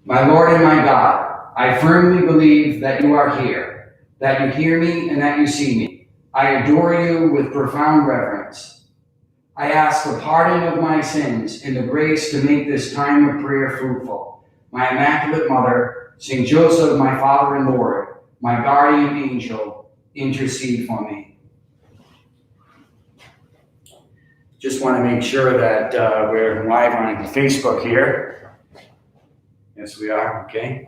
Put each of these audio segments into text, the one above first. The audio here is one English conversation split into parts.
My Lord and my God, I firmly believe that you are here, that you hear me and that you see me. I adore you with profound reverence. I ask the pardon of my sins and the grace to make this time of prayer fruitful. My Immaculate Mother, St. Joseph, my Father and Lord, my guardian angel, intercede for me. Just want to make sure that we're live on Facebook here. Yes, we are. Okay.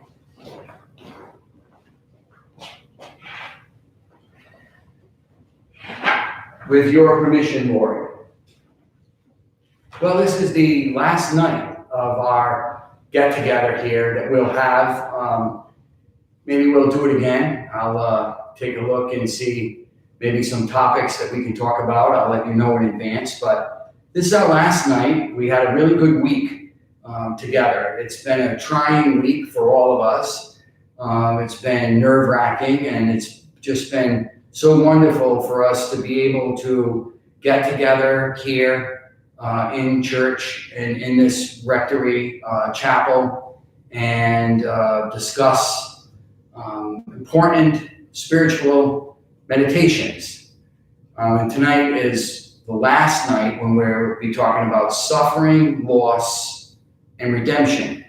With your permission, Lord. Well, this is the last night of our get-together here that we'll have. Maybe we'll do it again. I'll take a look and see maybe some topics that we can talk about. I'll let you know in advance. But this is our last night. We had a really good week together. It's been a trying week for all of us. It's been nerve-wracking, and it's just been so wonderful for us to be able to get together here in church and in this rectory chapel and discuss important spiritual meditations. And tonight is the last night when we'll be talking about suffering, loss, and redemption.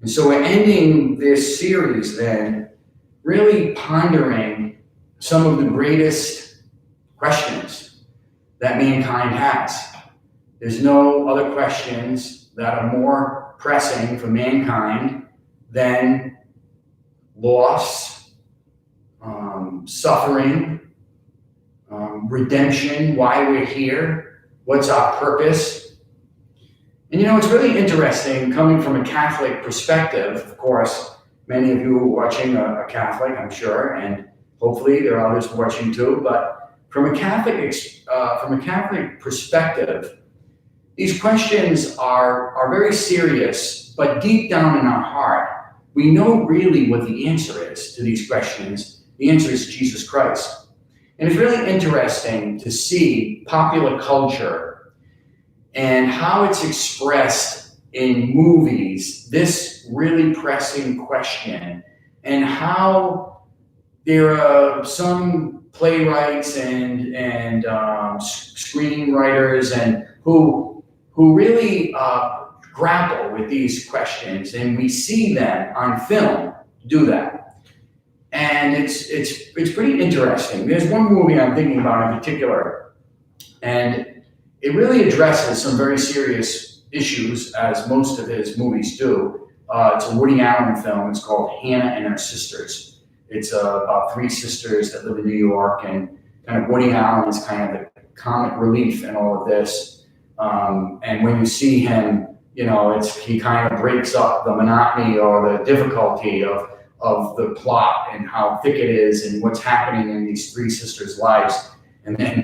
And so we're ending this series then really pondering some of the greatest questions that mankind has. There's no other questions that are more pressing for mankind than loss, suffering, redemption, why we're here, what's our purpose. And it's really interesting coming from a Catholic perspective. Of course, many of you are watching are Catholic, I'm sure, and hopefully there are others watching too. But from a Catholic perspective, these questions are very serious. But deep down in our heart, we know really what the answer is to these questions. The answer is Jesus Christ. And it's really interesting to see popular culture and how it's expressed in movies, this really pressing question, and how there are some playwrights and screenwriters and who really grapple with these questions, and we see them on film do that. And it's pretty interesting. There's one movie I'm thinking about in particular, and it really addresses some very serious issues, as most of his movies do. It's a Woody Allen film. It's called Hannah and Her Sisters. It's about three sisters that live in New York, and kind of Woody Allen is kind of the comic relief in all of this. And when you see him, he kind of breaks up the monotony or the difficulty of the plot and how thick it is and what's happening in these three sisters' lives. And then,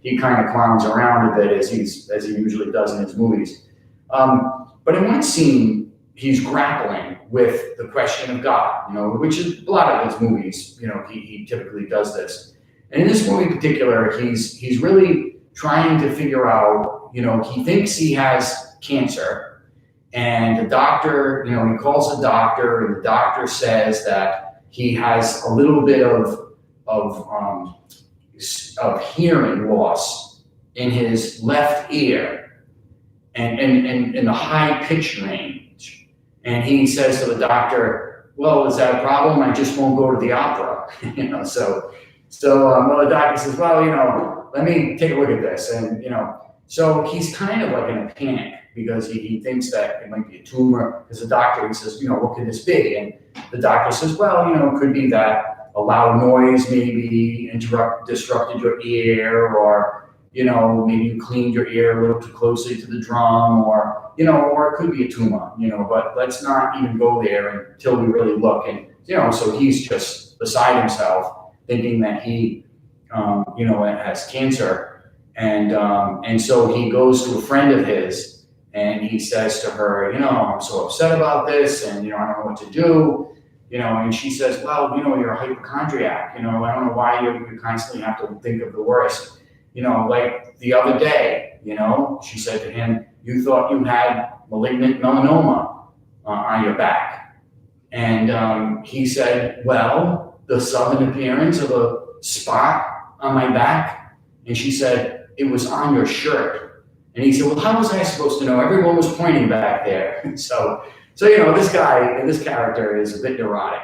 he kind of clowns around a bit as he usually does in his movies. But in one scene, he's grappling with the question of God, which is a lot of his movies, he typically does this. And in this movie in particular, he's really trying to figure out, he thinks he has cancer, and the doctor, he calls the doctor, and the doctor says that he has a little bit of hearing loss in his left ear and in the high pitch range. And he says to the doctor, well, is that a problem? I just won't go to the opera. So the doctor says, well, let me take a look at this. And, so he's kind of like in a panic because he thinks that it might be a tumor. Because the doctor, he says, what could this be? And the doctor says, well, it could be that a loud noise maybe disrupted your ear, or maybe you cleaned your ear a little too closely to the drum, or it could be a tumor, but let's not even go there until we really look. And so he's just beside himself, thinking that he has cancer, and so he goes to a friend of his, and he says to her, I'm so upset about this, and I don't know what to do. And she says, well, you're a hypochondriac, I don't know why you constantly have to think of the worst. Like the other day, she said to him, you thought you had malignant melanoma. on your back? And he said, well, the sudden appearance of a spot on my back. And she said, it was on your shirt. And he said, well, how was I supposed to know? Everyone was pointing back there. So this character is a bit neurotic.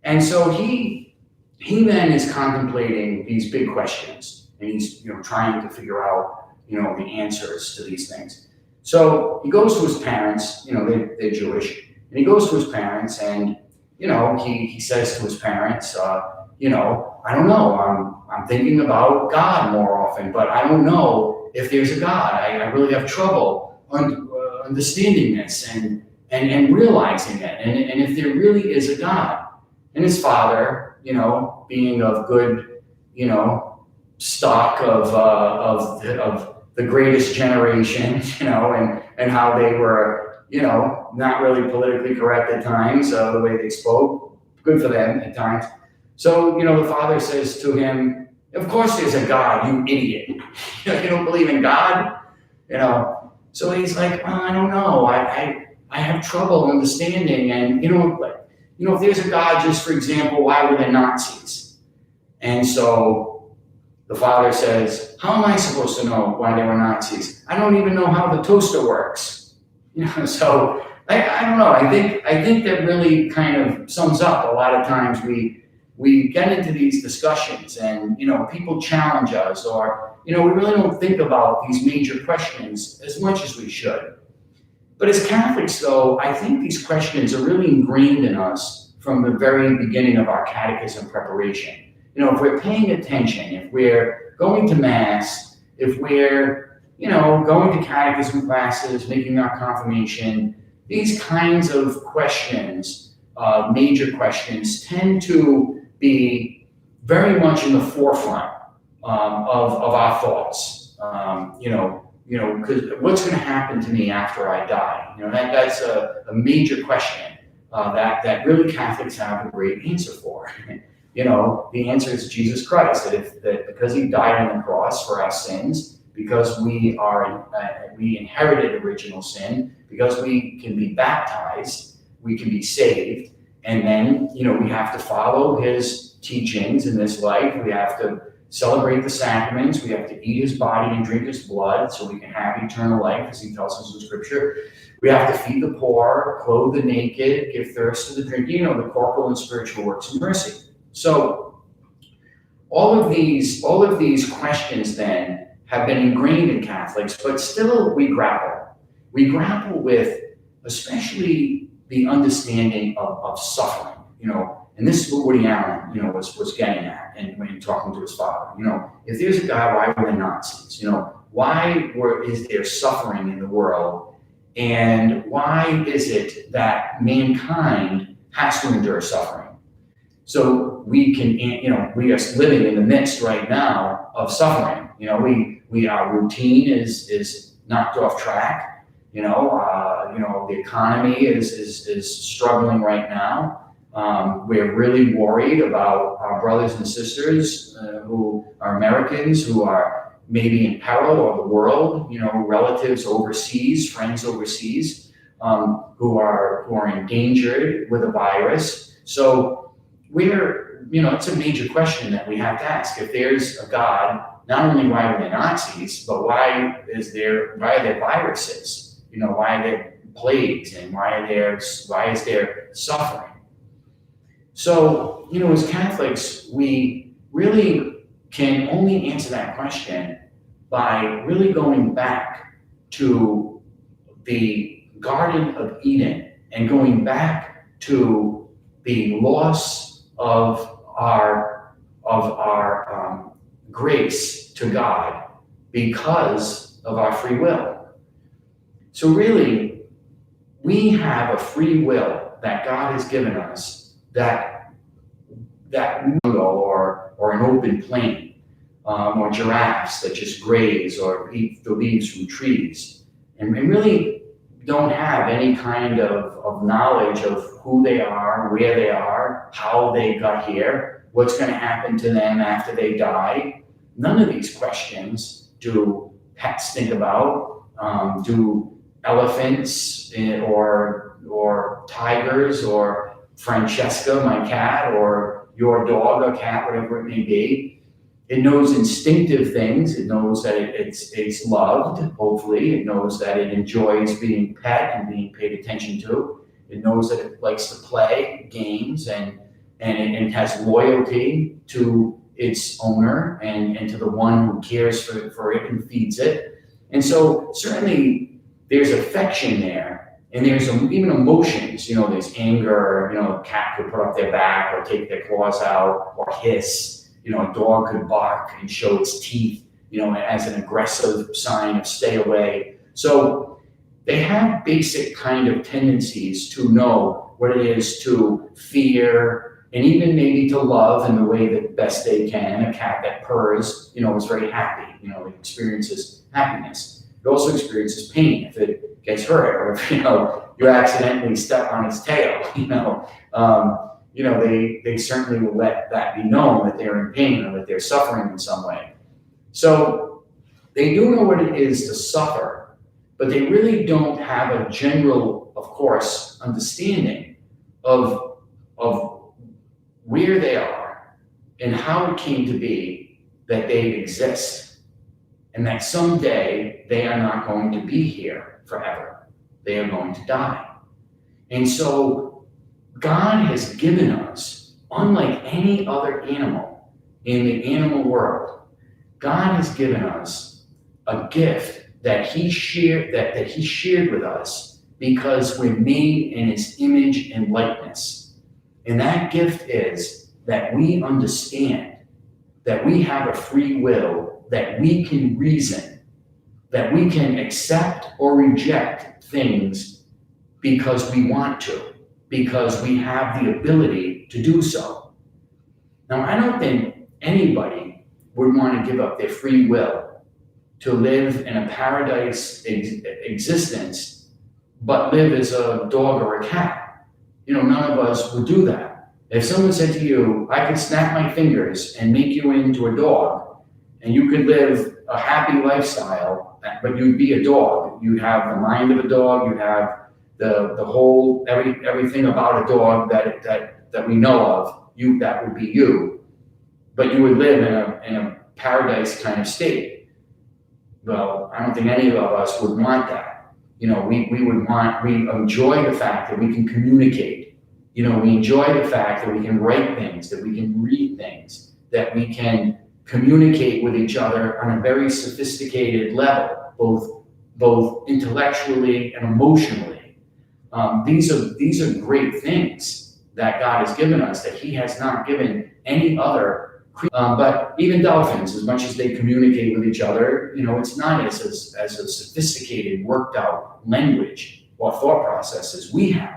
And so he then is contemplating these big questions, and he's trying to figure out the answers to these things. So he goes to his parents. They're Jewish, and he goes to his parents, and he says to his parents, I don't know. I'm thinking about God more often, but I don't know if there's a God. I really have trouble understanding this and realizing it, and if there really is a God. And his father, being of good, stock of the greatest generation, and how they were, not really politically correct at times, the way they spoke, good for them at times. So, the father says to him, of course there's a God, you idiot. You don't believe in God? So he's like, I don't know. I have trouble understanding. And, if there's a God, just for example, why were there Nazis? And so the father says, how am I supposed to know why there were Nazis? I don't even know how the toaster works. So I don't know. I think that really kind of sums up a lot of times we get into these discussions and, people challenge us, or, we really don't think about these major questions as much as we should. But as Catholics, though, I think these questions are really ingrained in us from the very beginning of our catechism preparation. If we're paying attention, if we're going to Mass, if we're, going to catechism classes, making our confirmation, these kinds of questions, major questions, tend to be very much in the forefront of our thoughts. Because what's going to happen to me after I die? That's a major question that really Catholics have a great answer for. The answer is Jesus Christ. That because he died on the cross for our sins, because we inherited original sin, because we can be baptized, we can be saved, and then we have to follow his teachings in this life. We have to celebrate the sacraments. We have to eat his body and drink his blood so we can have eternal life, as he tells us in Scripture. We have to feed the poor, clothe the naked, give thirst to the drinking, the corporal and spiritual works of mercy. So all of these questions then have been ingrained in Catholics, but still we grapple. We grapple with especially the understanding of suffering, and this is what Woody Allen, was getting at, and when talking to his father, if there's a God, why were there Nazis? Why is there suffering in the world, and why is it that mankind has to endure suffering? So we can, we are living in the midst right now of suffering. Our routine is knocked off track. The economy is struggling right now. We're really worried about our brothers and sisters who are Americans, who are maybe in peril, or the world, relatives overseas, friends overseas, who are endangered with a virus. So it's a major question that we have to ask. If there's a God, not only why are there Nazis, but why are there viruses? Why are there plagues, and why is there suffering? So, as Catholics, we really can only answer that question by really going back to the Garden of Eden and going back to the loss of our grace to God because of our free will. So really, we have a free will that God has given us that or an open plain, or giraffes that just graze or eat the leaves from trees, and really don't have any kind of knowledge of who they are, where they are, how they got here, what's going to happen to them after they die. None of these questions do pets think about. Do elephants or or tigers, or Francesca, my cat, or your dog or cat, whatever it may be. It knows instinctive things. It knows that it's loved, hopefully. It knows that it enjoys being pet and being paid attention to. It knows that it likes to play games, and it has loyalty to its owner and to the one who cares for it and feeds it. And so certainly there's affection there, and there's even emotions. There's anger. A cat could put up their back or take their claws out or hiss. A dog could bark and show its teeth, as an aggressive sign of stay away. So they have basic kind of tendencies to know what it is to fear and even maybe to love in the way that best they can. A cat that purrs, is very happy, it experiences happiness. It also experiences pain if it gets hurt, or if, you accidentally step on its tail, they certainly will let that be known that they're in pain or that they're suffering in some way. So they do know what it is to suffer, but they really don't have a general, of course, understanding of where they are and how it came to be that they exist, and that someday they are not going to be here forever. They are going to die. And so God has given us, unlike any other animal in the animal world, God has given us a gift that He shared with us because we're made in His image and likeness. And that gift is that we understand that we have a free will, that we can reason, that we can accept or reject things because we want to, because we have the ability to do so. Now, I don't think anybody would want to give up their free will to live in a paradise existence, but live as a dog or a cat. None of us would do that. If someone said to you, I could snap my fingers and make you into a dog, and you could live a happy lifestyle, but you'd be a dog. You'd have the mind of a dog, you'd have the whole everything about a dog that we know of, that would be you, but you would live in a paradise kind of state. Well, I don't think any of us would want that. We enjoy the fact that we can communicate. We enjoy the fact that we can write things, that we can read things, that we can communicate with each other on a very sophisticated level, both intellectually and emotionally. These are great things that God has given us that He has not given any other creature. But even dolphins, as much as they communicate with each other, it's not as a sophisticated, worked out language or thought process as we have.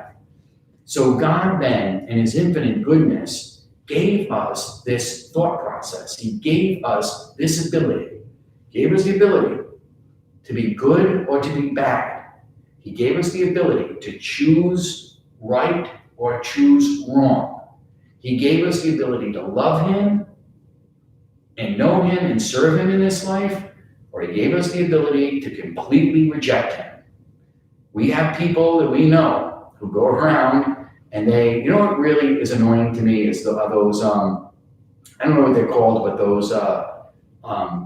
So God then, in His infinite goodness, gave us this thought process. He gave us this ability. Gave us the ability to be good or to be bad. He gave us the ability to choose right or choose wrong. He gave us the ability to love Him and know Him and serve Him in this life, or He gave us the ability to completely reject Him. We have people that we know who go around and they, what really is annoying to me is those, I don't know what they're called, but those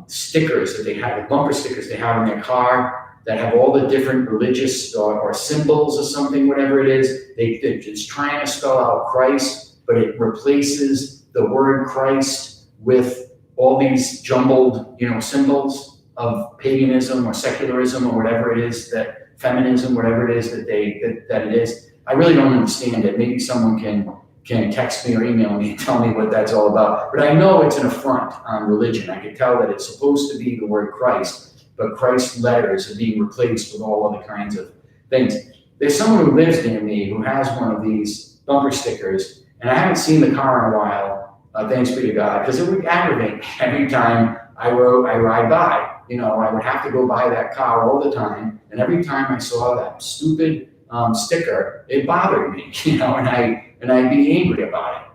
stickers that they have, the bumper stickers they have in their car, that have all the different religious or symbols or something, whatever it is. They're just trying to spell out Christ, but it replaces the word Christ with all these jumbled, symbols of paganism or secularism or whatever it is, that feminism, whatever it is that it is. I really don't understand it. Maybe someone can text me or email me and tell me what that's all about. But I know it's an affront on religion. I can tell that it's supposed to be the word Christ, but Christ's letters are being replaced with all other kinds of things. There's someone who lives near me who has one of these bumper stickers, and I haven't seen the car in a while, thanks be to God, because it would aggravate me every time I ride by. I would have to go by that car all the time, and every time I saw that stupid sticker, it bothered me, and I'd be angry about it.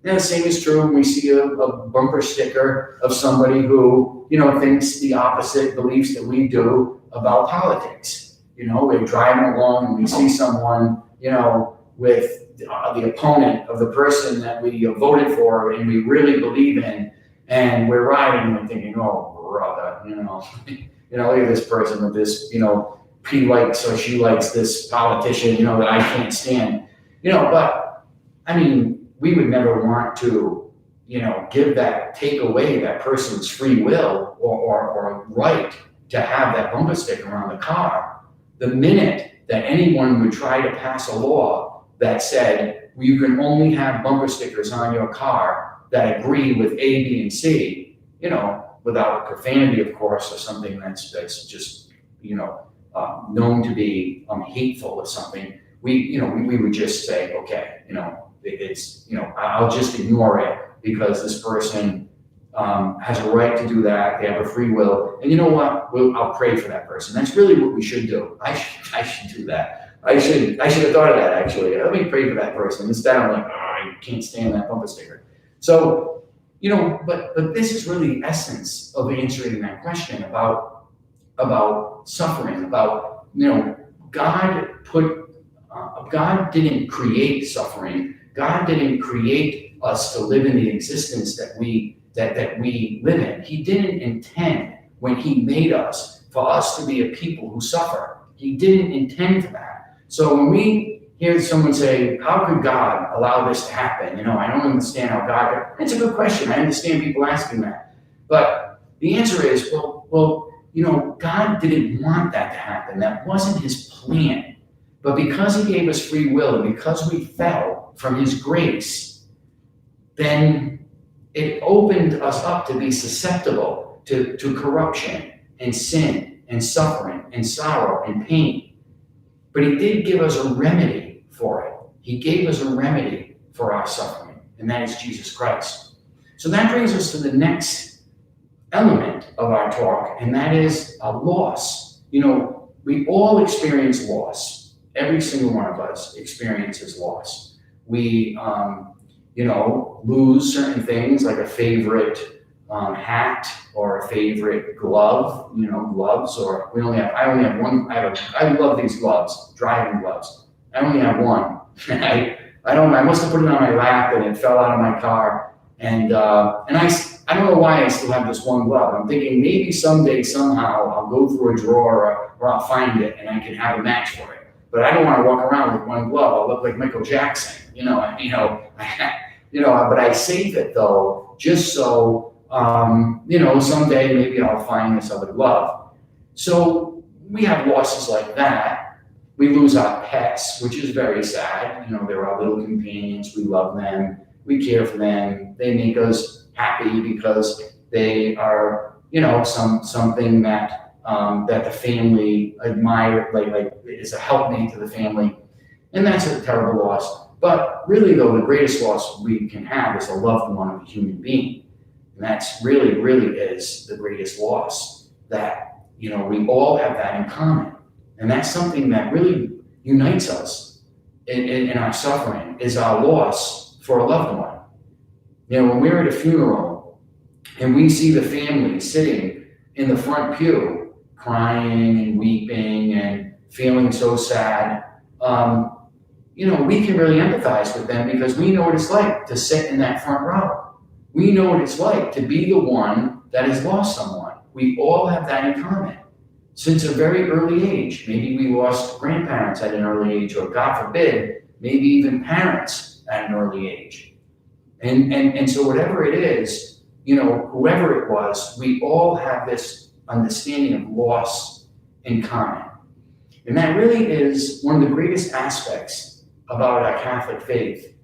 And the same is true when we see a bumper sticker of somebody who, thinks the opposite beliefs that we do about politics. We're driving along and we see someone, with the opponent of the person that we voted for and we really believe in, and we're riding and thinking, oh, brother, look at this person with this, he likes or she likes this politician, that I can't stand, but I mean, we would never want to, take away that person's free will or right to have that bumper sticker on the car. The minute that anyone would try to pass a law that said, well, you can only have bumper stickers on your car that agree with A, B, and C, without profanity, of course, or something that's just, known to be hateful or something, we would just say, okay, it's, I'll just ignore it because this person has a right to do that. They have a free will. And you know what? I'll pray for that person. That's really what we should do. I should do that. I should have thought of that, actually. Let me pray for that person. Instead, I'm like, I can't stand that bumper sticker. So, but this is really the essence of answering that question about suffering, about, God didn't create suffering. God didn't create us to live in the existence that we live in. He didn't intend, when he made us, for us to be a people who suffer. He didn't intend for that. So when we hear someone say, how could God allow this to happen? I don't understand how God, it's a good question. I understand people asking that. But the answer is, well, God didn't want that to happen. That wasn't his plan. But because he gave us free will, and because we fell from his grace, then it opened us up to be susceptible to corruption and sin and suffering and sorrow and pain. But he did give us a remedy for it. He gave us a remedy for our suffering, and that is Jesus Christ. So that brings us to the next element of our talk, and that is a loss. We all experience loss. Every single one of us experiences loss. We, lose certain things like a favorite hat or a favorite glove, gloves, or I only have one. I love these gloves, driving gloves. I only have one. I must have put it on my lap and it fell out of my car. And I don't know why I still have this one glove. I'm thinking maybe someday, somehow, I'll go through a drawer or I'll find it and I can have a match for it. But I don't want to walk around with one glove. I'll look like Michael Jackson, but I save it though, just so, someday maybe I'll find this other glove. So we have losses like that. We lose our pets, which is very sad. They're our little companions. We love them. We care for them. They make us happy because they are, something that that the family admire, like is a helpmate to the family. And that's a terrible loss. But really, though, the greatest loss we can have is a loved one of a human being. And that's really, really is the greatest loss, that, we all have that in common. And that's something that really unites us in our suffering, is our loss for a loved one. When we're at a funeral and we see the family sitting in the front pew, crying and weeping and feeling so sad, we can really empathize with them because we know what it's like to sit in that front row. We know what it's like to be the one that has lost someone. We all have that in common. Since a very early age, maybe we lost grandparents at an early age, or God forbid, maybe even parents at an early age. And so whatever it is, whoever it was, we all have this understanding of loss in common. And that really is one of the greatest aspects about our Catholic faith,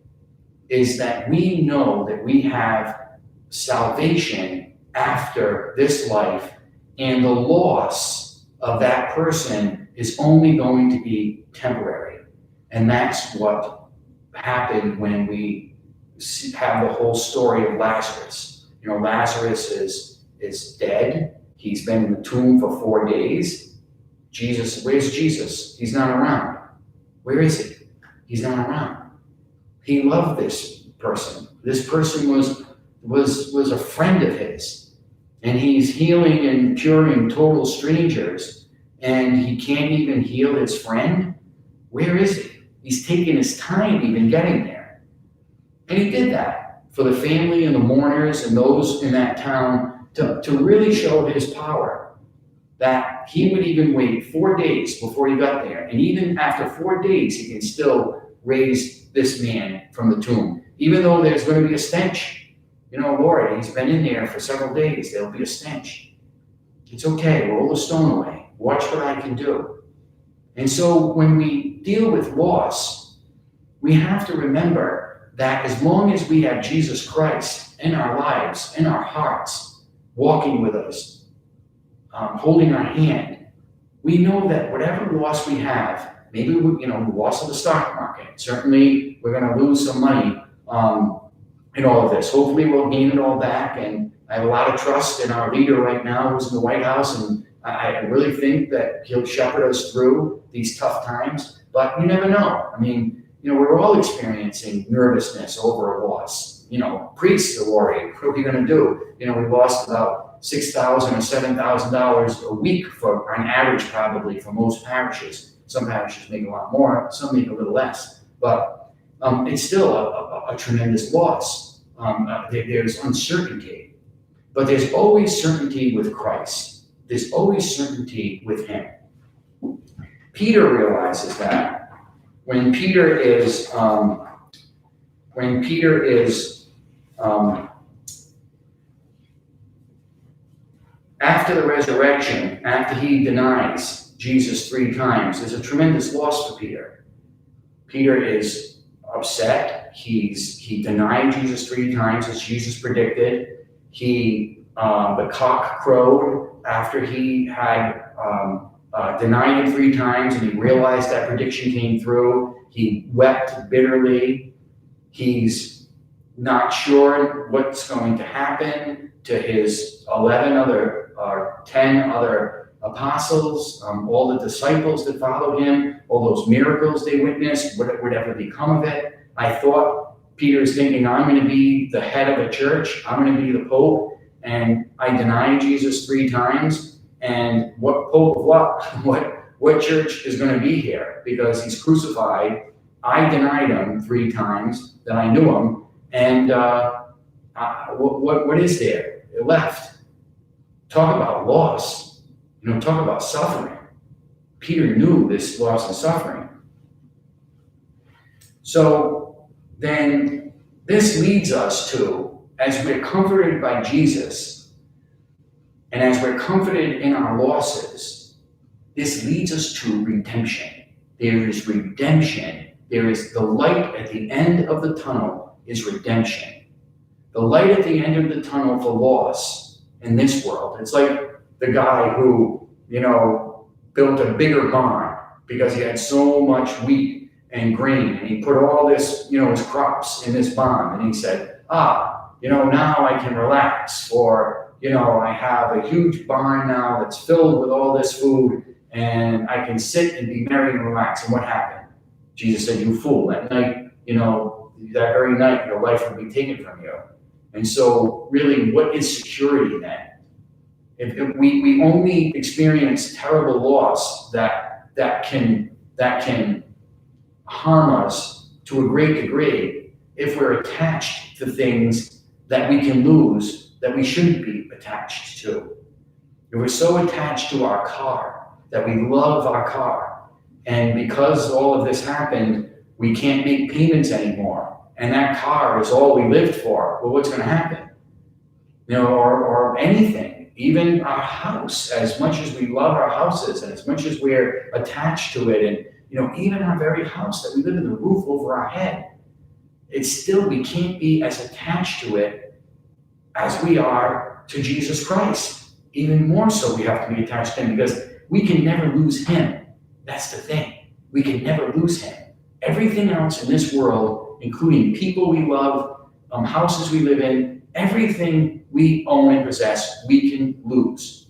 is that we know that we have salvation after this life, and the loss of that person is only going to be temporary. And that's what happened when we have the whole story of Lazarus. Lazarus is dead. He's been in the tomb for 4 days. Where's Jesus? He's not around. Where is he? He's not around. He loved this person. This person was a friend of his. And he's healing and curing total strangers. And he can't even heal his friend? Where is he? He's taken his time even getting there. And he did that for the family and the mourners and those in that town to really show his power, that he would even wait 4 days before he got there. And even after 4 days, he can still raise this man from the tomb. Even though there's going to be a stench. Lord, he's been in there for several days. There'll be a stench. It's okay. Roll the stone away. Watch what I can do. And so when we deal with loss, we have to remember that as long as we have Jesus Christ in our lives, in our hearts, walking with us, holding our hand, we know that whatever loss we have, maybe the loss of the stock market, certainly we're going to lose some money in all of this. Hopefully we'll gain it all back, and I have a lot of trust in our leader right now who's in the White House, and I really think that he'll shepherd us through these tough times, but you never know. We're all experiencing nervousness over a loss. Priests are worried. What are we going to do? We lost about $6,000 or $7,000 a week on average, probably for most parishes. Some parishes make a lot more, some make a little less, but it's still a tremendous loss. There's uncertainty, but there's always certainty with Christ. There's always certainty with him. Peter realizes that when Peter is after the resurrection, after he denies Jesus 3 times, there's a tremendous loss for Peter. Peter is upset. He denied Jesus 3 times, as Jesus predicted. The cock crowed after he had denied him 3 times, and he realized that prediction came through. He wept bitterly. He's not sure what's going to happen to his 10 other apostles, all the disciples that followed him, all those miracles they witnessed, what would ever become of it. I thought Peter's thinking, I'm going to be the head of a church. I'm going to be the Pope. And I denied Jesus 3 times. And what Pope of what? What church is going to be here? Because he's crucified. I denied him 3 times that I knew him. And what is there left? Talk about loss. Talk about suffering. Peter knew this loss and suffering. So then this leads us to, as we're comforted by Jesus, and as we're comforted in our losses, this leads us to redemption. There is redemption. There is the light at the end of the tunnel is redemption. The light at the end of the tunnel for loss in this world. It's like the guy who, built a bigger barn because he had so much wheat and grain, and he put all this, his crops in this barn, and he said, now I can relax, or, I have a huge barn now that's filled with all this food, and I can sit and be merry and relax. And what happened? Jesus said, you fool, that night, that very night, your life will be taken from you. And so really, what is security then? If we only experience terrible loss that can harm us to a great degree if we're attached to things that we can lose that we shouldn't be attached to. If we're so attached to our car that we love our car, and because all of this happened, we can't make payments anymore, and that car is all we lived for, well, what's going to happen? Or anything. Even our house, as much as we love our houses and as much as we're attached to it, and even our very house that we live in, the roof over our head, it's still, we can't be as attached to it as we are to Jesus Christ. Even more so, we have to be attached to him, because we can never lose him. That's the thing. We can never lose him. Everything else in this world, including people we love, houses we live in, everything we own and possess, we can lose,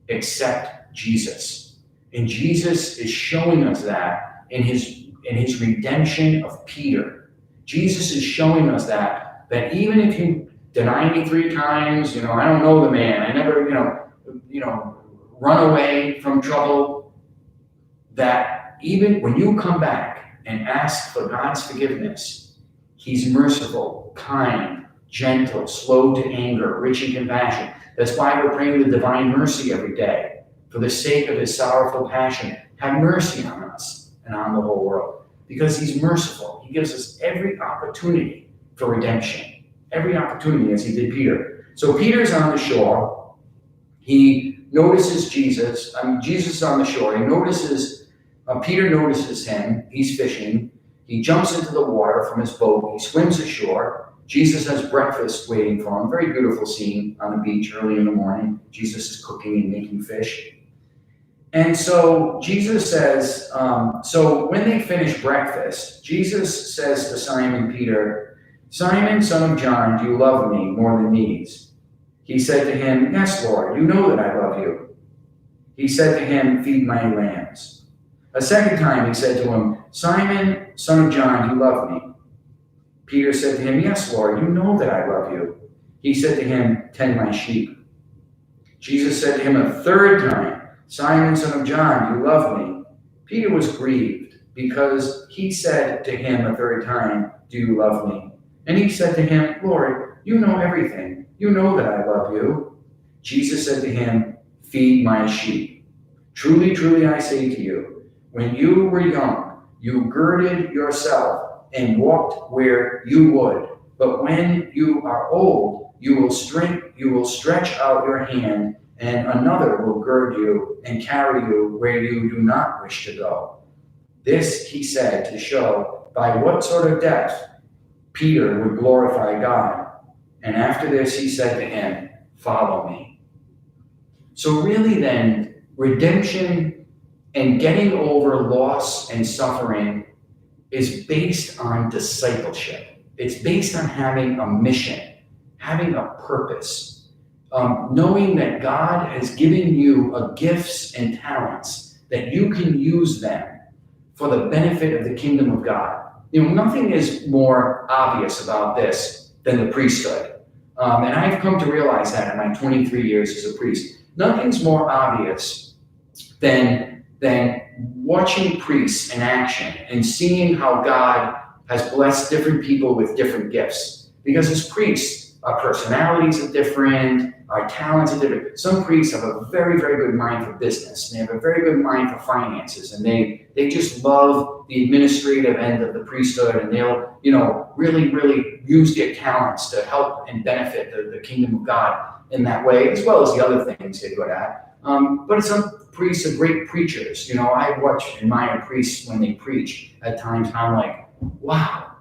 except Jesus. And Jesus is showing us that in his redemption of Peter. Jesus is showing us that even if you deny me 3 times, I don't know the man, I never, run away from trouble, that even when you come back and ask for God's forgiveness. He's merciful, kind, gentle, slow to anger, rich in compassion. That's why we're praying the divine mercy every day. For the sake of his sorrowful passion, have mercy on us and on the whole world. Because he's merciful. He gives us every opportunity for redemption. Every opportunity, as he did Peter. So Peter's on the shore. He notices Jesus. Jesus is on the shore. He notices, Peter notices him. He's fishing. He jumps into the water from his boat. He swims ashore. Jesus has breakfast waiting for him. Very beautiful scene on the beach early in the morning. Jesus is cooking and making fish. And so Jesus says, so when they finish breakfast, Jesus says to Simon Peter, Simon, son of John, do you love me more than these? He said to him, yes, Lord, you know that I love you. He said to him, feed my lambs. A second time he said to him, Simon, son of John, do you love me? Peter said to him, yes, Lord, you know that I love you. He said to him, tend my sheep. Jesus said to him a third time, Simon, son of John, do you love me? Peter was grieved because he said to him a third time, do you love me? And he said to him, Lord, you know everything. You know that I love you. Jesus said to him, feed my sheep. Truly, truly, I say to you, when you were young, you girded yourself and walked where you would. But when you are old, you will stretch out your hand, and another will gird you and carry you where you do not wish to go. This he said to show by what sort of death Peter would glorify God. And after this he said to him, follow me. So really then, redemption and getting over loss and suffering is based on discipleship. It's based on having a mission, having a purpose. Knowing that God has given you gifts and talents, that you can use them for the benefit of the kingdom of God. Nothing is more obvious about this than the priesthood. And I've come to realize that in my 23 years as a priest. Nothing's more obvious than watching priests in action and seeing how God has blessed different people with different gifts. Because as priests, our personalities are different, our talents are different. Some priests have a very, very good mind for business, and they have a very good mind for finances, and they just love the administrative end of the priesthood, and they'll, really, really use their talents to help and benefit the kingdom of God in that way, as well as the other things they're good at. But some priests are great preachers. I watch and admire priests when they preach at times, and I'm like, wow,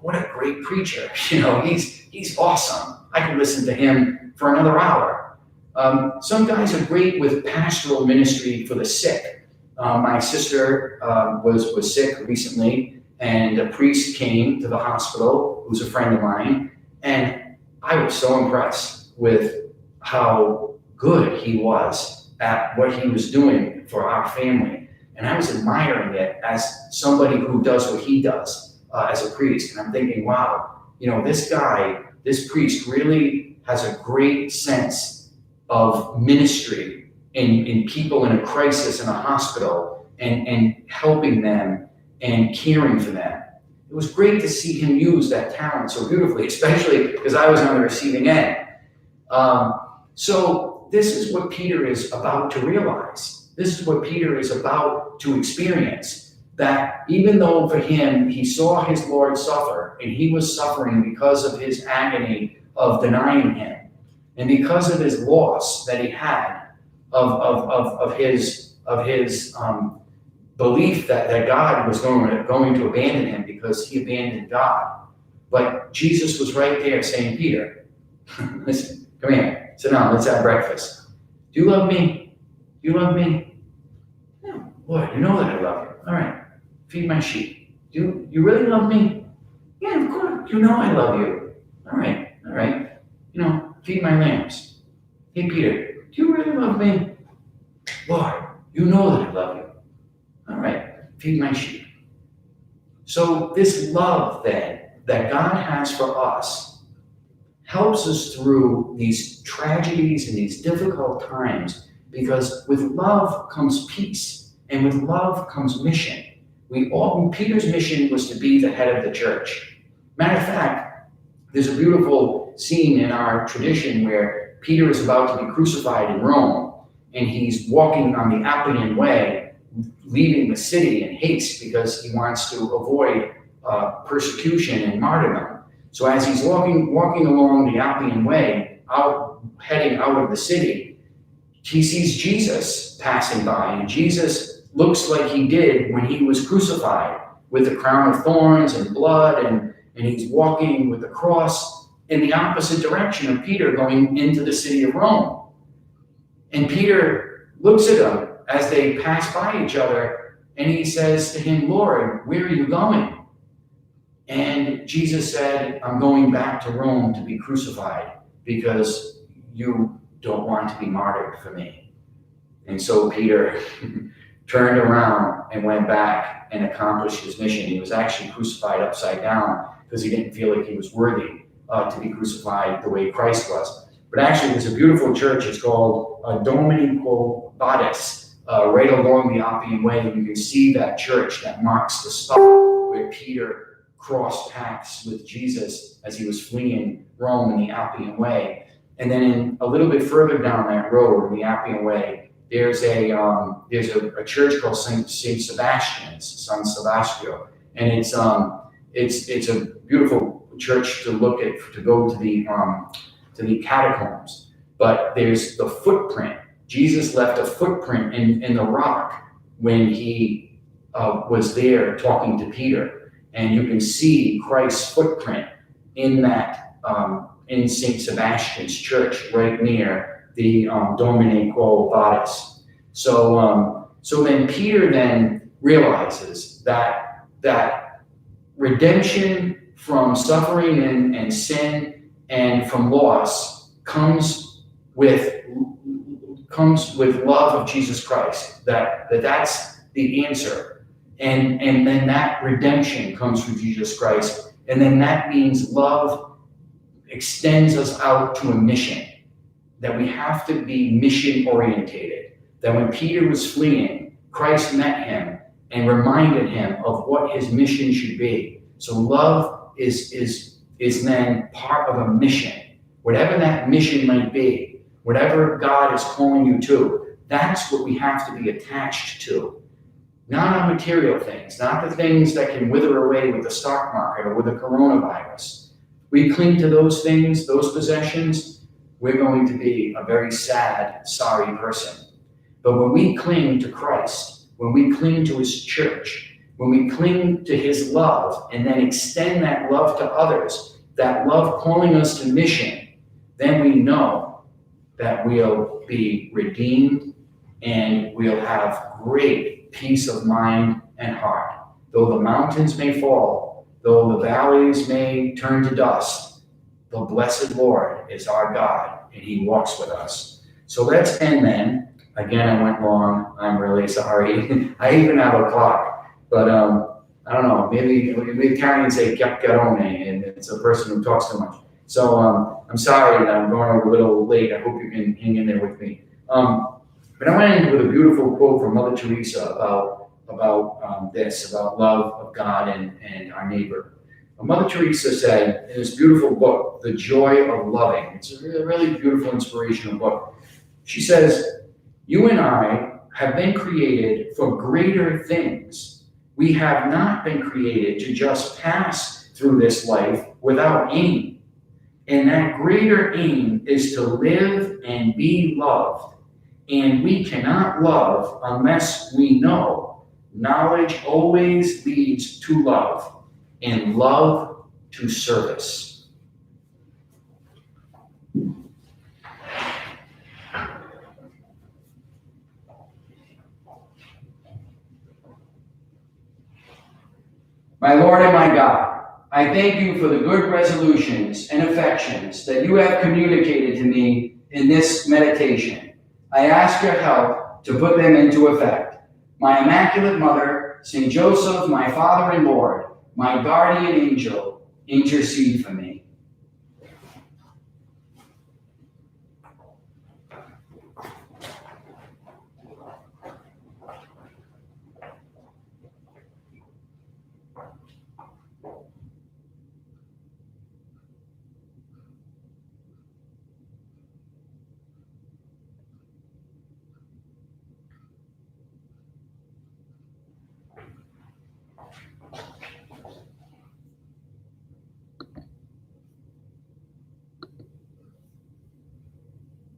what a great preacher. He's awesome. I can listen to him for another hour. Some guys are great with pastoral ministry for the sick. My sister was sick recently, and a priest came to the hospital, who's a friend of mine, and I was so impressed with how good he was at what he was doing for our family. And I was admiring it as somebody who does what he does as a priest. And I'm thinking, wow, this priest really has a great sense of ministry in people in a crisis in a hospital and helping them and caring for them. It was great to see him use that talent so beautifully, especially because I was on the receiving end. So this is what Peter is about to realize. This is what Peter is about to experience. That even though for him, he saw his Lord suffer, and he was suffering because of his agony of denying him, and because of his loss that he had of his belief that God was going to abandon him because he abandoned God. But Jesus was right there saying, Peter, listen, come here, sit down, let's have breakfast. Do you love me? Do you love me? Yeah, Lord, you know that I love you. All right, feed my sheep. Do you really love me? Yeah, of course. You know I love you. All right. Feed my lambs. Hey, Peter, do you really love me? Lord, you know that I love you. All right, feed my sheep. So this love then that God has for us helps us through these tragedies and these difficult times, because with love comes peace, and with love comes mission. Peter's mission was to be the head of the church. Matter of fact, there's a beautiful scene in our tradition where Peter is about to be crucified in Rome, and he's walking on the Appian Way, leaving the city in haste because he wants to avoid persecution and martyrdom. So as he's walking along the Appian Way, heading out of the city, he sees Jesus passing by, and Jesus looks like he did when he was crucified, with a crown of thorns and blood, and he's walking with the cross in the opposite direction of Peter going into the city of Rome. And Peter looks at him as they pass by each other, and he says to him, "Lord, where are you going?" And Jesus said, "I'm going back to Rome to be crucified because you don't want to be martyred for me." And so Peter turned around and went back and accomplished his mission. He was actually crucified upside down because he didn't feel like he was worthy to be crucified the way Christ was. But actually, there's a beautiful church. It's called Domini Quo Vadis, right along the Appian Way. You can see that church that marks the spot where Peter crossed paths with Jesus as he was fleeing Rome in the Appian Way. And then a little bit further down that road, in the Appian Way, there's a church called Saint Sebastian's, San Sebastião, and it's a beautiful church to look at, to go to the catacombs. But there's the footprint. Jesus left a footprint in the rock when he was there talking to Peter, and you can see Christ's footprint in that in Saint Sebastian's church, right near the Domini Quo Vadis. So then Peter then realizes that redemption from suffering and sin and from loss comes with love of Jesus Christ. That's the answer. And then that redemption comes from Jesus Christ. And then that means love extends us out to a mission, that we have to be mission orientated. That when Peter was fleeing, Christ met him and reminded him of what his mission should be. So love is then part of a mission, whatever that mission might be, whatever God is calling you to. That's what we have to be attached to. Not on material things, not the things that can wither away with the stock market or with the coronavirus. We cling to those things, those possessions, we're going to be a very sad, sorry person. But when we cling to Christ, when we cling to his church, when we cling to his love and then extend that love to others, that love calling us to mission, then we know that we'll be redeemed and we'll have great peace of mind and heart. Though the mountains may fall, though the valleys may turn to dust, the blessed Lord is our God, and he walks with us. So let's end then. Again, I went long. I'm really sorry. I even have a clock, but I don't know. Maybe the Italians say chiacchierone, and it's a person who talks too much. So I'm sorry that I'm going over a little late. I hope you can hang in there with me. But I want to end with a beautiful quote from Mother Teresa about love of God and our neighbor. Mother Teresa said in this beautiful book, The Joy of Loving, it's a really beautiful, inspirational book. She says, "You and I have been created for greater things. We have not been created to just pass through this life without aim. And that greater aim is to live and be loved. And we cannot love unless we know knowledge always leads to love, and love to service." My Lord and my God, I thank you for the good resolutions and affections that you have communicated to me in this meditation. I ask your help to put them into effect. My Immaculate Mother, St. Joseph, my Father and Lord, my guardian angel, intercede for me.